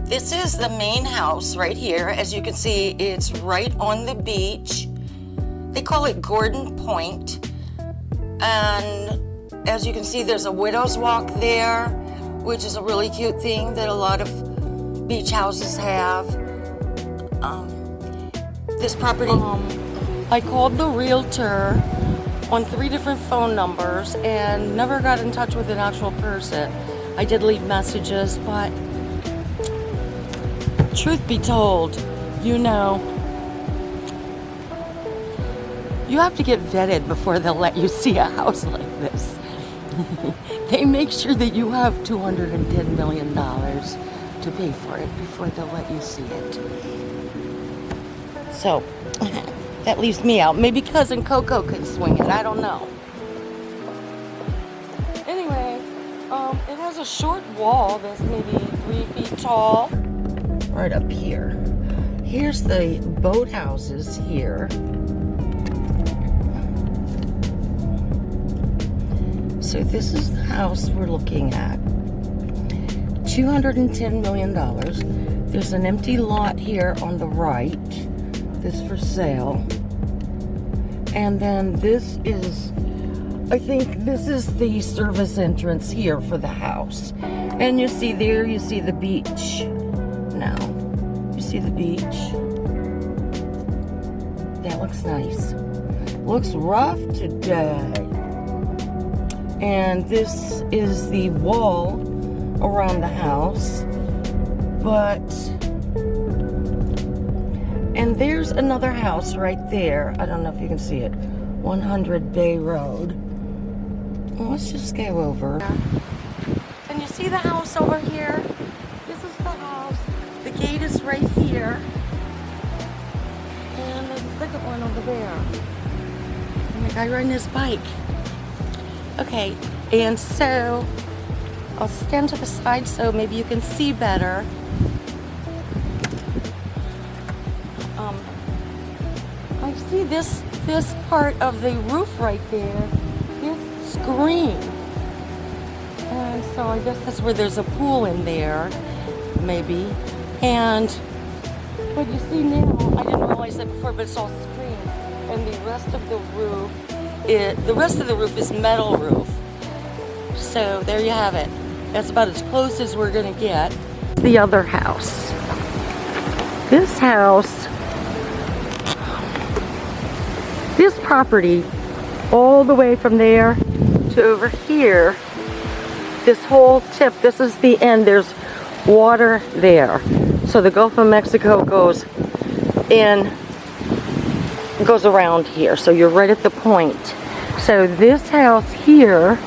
This is the main house right here. As you can see, it's right on the beach. They call it Gordon Point. And as you can see, there's a widow's walk there, which is a really cute thing that a lot of beach houses have. This property... I called the realtor on 3 different phone numbers and never got in touch with an actual person. I did leave messages, but truth be told, you know, you have to get vetted before they'll let you see a house like this. They make sure that you have $210 million to pay for it before they'll let you see it. So, that leaves me out. Maybe Cousin Coco can swing it. I don't know. Anyway, it has a short wall that's maybe 3 feet tall. Right up here. Here's the boathouses here. So this is the house we're looking at. $210 million. There's an empty lot here on the right. This for sale. And then this is, I think this is the service entrance here for the house. And you see there, you see the beach. Now, you see the beach? That looks nice. Looks rough today. And this is the wall around the house. And there's another house right there. I don't know if you can see it. 100 Bay Road. Well, let's just go over. Can you see the house over here? This is the house. The gate is right here. And there's a second one over there. And the guy riding his bike. Okay, and so I'll stand to the side so maybe you can see better. I see this part of the roof right there is screen. And so I guess that's where there's a pool in there, maybe. And what you see now, I didn't realize that before, but it's all screen. And the rest of the roof is metal roof. So there you have it. That's about as close as we're gonna get. The other house. This house, this property, all the way from there to over here, this whole tip, this is the end, there's water there. So the Gulf of Mexico goes in, goes around here. So you're right at the point. So this house here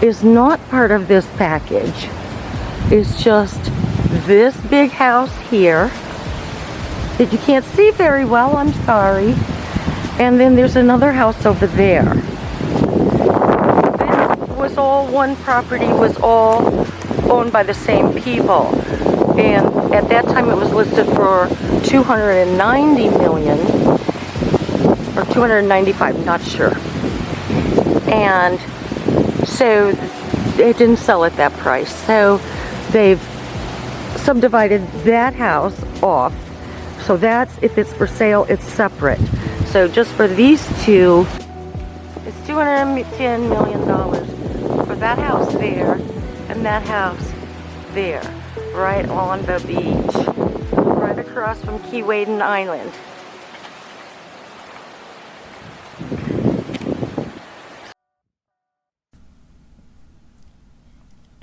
is not part of this package. It's just this big house here that you can't see very well, I'm sorry. And then there's another house over there. This was all one property, was all owned by the same people. And at that time it was listed for $290 million or $295, not sure. And so it didn't sell at that price. So they've subdivided that house off. So that's, if it's for sale, it's separate. So just for these two, it's $210 million for that house there and that house there, right on the beach, right across from Keewaydin Island.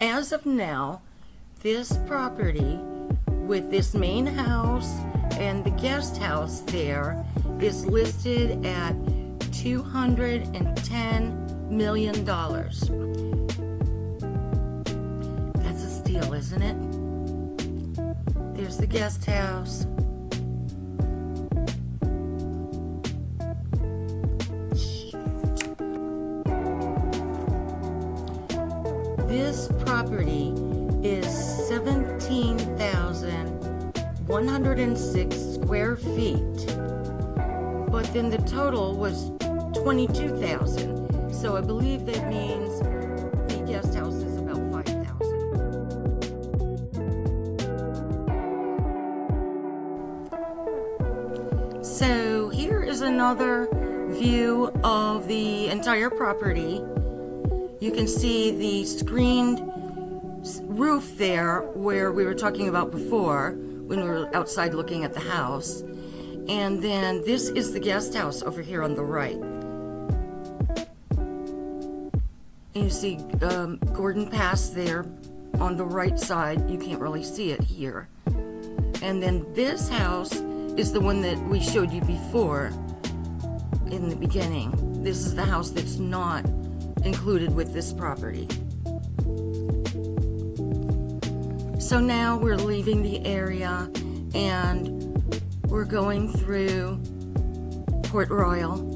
As of now, this property with this main house and the guest house there is listed at $210 million. That's a steal, isn't it? There's the guest house. This property is 17,106 square feet, but then the total was 22,000. So I believe that means the guest house is about 5,000. So here is another view of the entire property. You can see the screened roof there where we were talking about before when we were outside looking at the house. And then this is the guest house over here on the right. And you see Gordon Pass there on the right side. You can't really see it here. And then this house is the one that we showed you before in the beginning. This is the house that's not included with this property. So now we're leaving the area and we're going through Port Royal.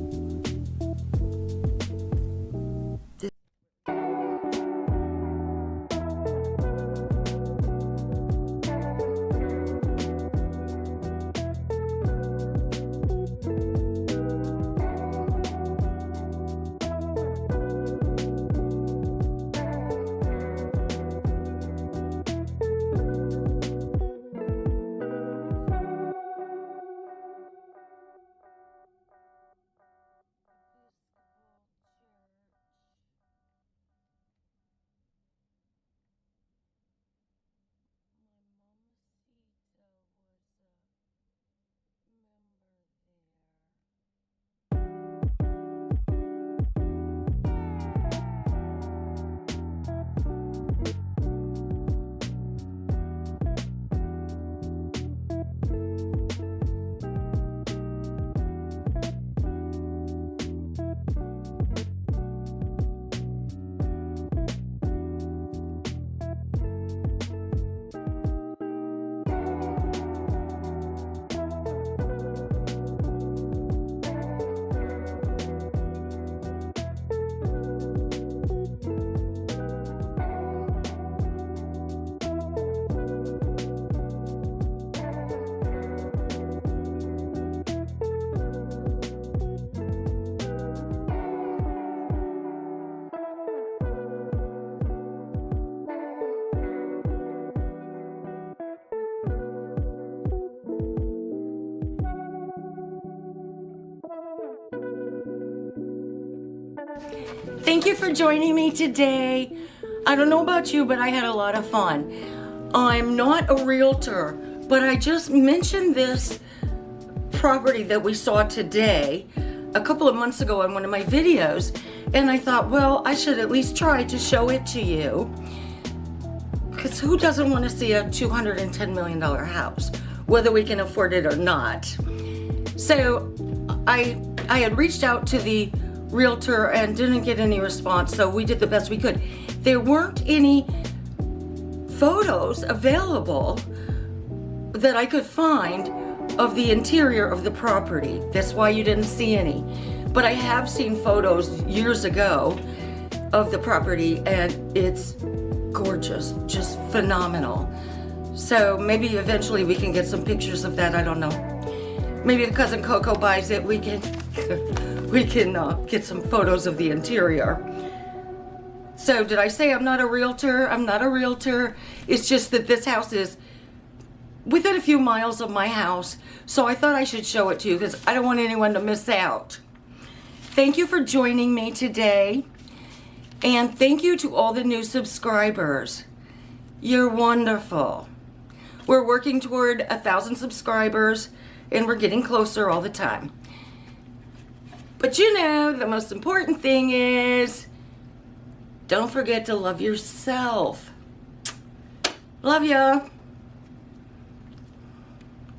Thank you for joining me today. I don't know about you, but I had a lot of fun. I'm not a realtor, but I just mentioned this property that we saw today a couple of months ago on one of my videos, and I thought, well, I should at least try to show it to you, because who doesn't want to see a $210 million house, whether we can afford it or not? So I had reached out to the realtor and didn't get any response, so we did the best we could. There weren't any photos available that I could find of the interior of the property. That's why you didn't see any. But I have seen photos years ago of the property, and it's gorgeous, just phenomenal. So maybe eventually we can get some pictures of that. I don't know. Maybe if Cousin Coco buys it, we can get some photos of the interior. So did I say I'm not a realtor? I'm not a realtor. It's just that this house is within a few miles of my house, so I thought I should show it to you because I don't want anyone to miss out. Thank you for joining me today, and thank you to all the new subscribers. You're wonderful. We're working toward 1,000 subscribers, and we're getting closer all the time. But you know, the most important thing is, don't forget to love yourself. Love ya.